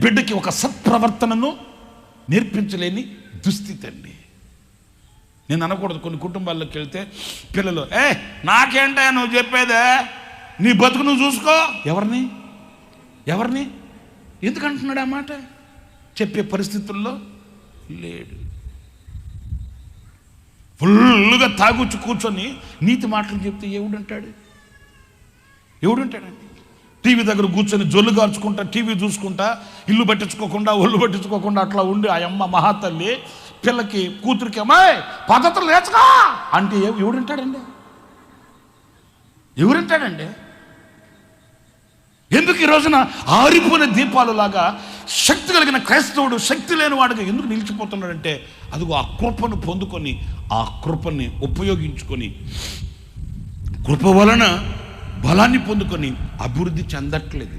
బిడ్డకి ఒక సత్ప్రవర్తనను నేర్పించలేని దుస్థితి అండి. నేను అనకూడదు, కొన్ని కుటుంబాల్లోకి వెళ్తే పిల్లలు నాకేంటా నువ్వు చెప్పేదే, నీ బతుకు నువ్వు చూసుకో. ఎవరిని ఎందుకు అంటున్నాడు ఆ మాట? చెప్పే పరిస్థితుల్లో లేడు. ఫుల్గా తాగుచ్చి కూర్చొని నీతి మాటలు చెప్తే ఎవడుంటాడండి? టీవీ దగ్గర కూర్చొని జొల్లు గార్చుకుంటా, టీవీ చూసుకుంటా, ఇల్లు పట్టించుకోకుండా ఒళ్ళు పట్టించుకోకుండా అట్లా ఉండి ఆ అమ్మ మహాతల్లి పిల్లకి కూతురికి అమ్మాయి పద్ధతులు నేర్చుకో అంటే ఎవరుంటాడండి? ఎందుకు ఈ రోజున ఆరిపోయిన దీపాలు లాగా శక్తి కలిగిన క్రైస్తవుడు శక్తి లేని వాడిగా ఎందుకు నిలిచిపోతున్నాడంటే, అదిగో ఆ కృపను పొందుకొని ఆ కృపని ఉపయోగించుకొని కృప వలన బలాన్ని పొందుకొని అభివృద్ధి చెందట్లేదు.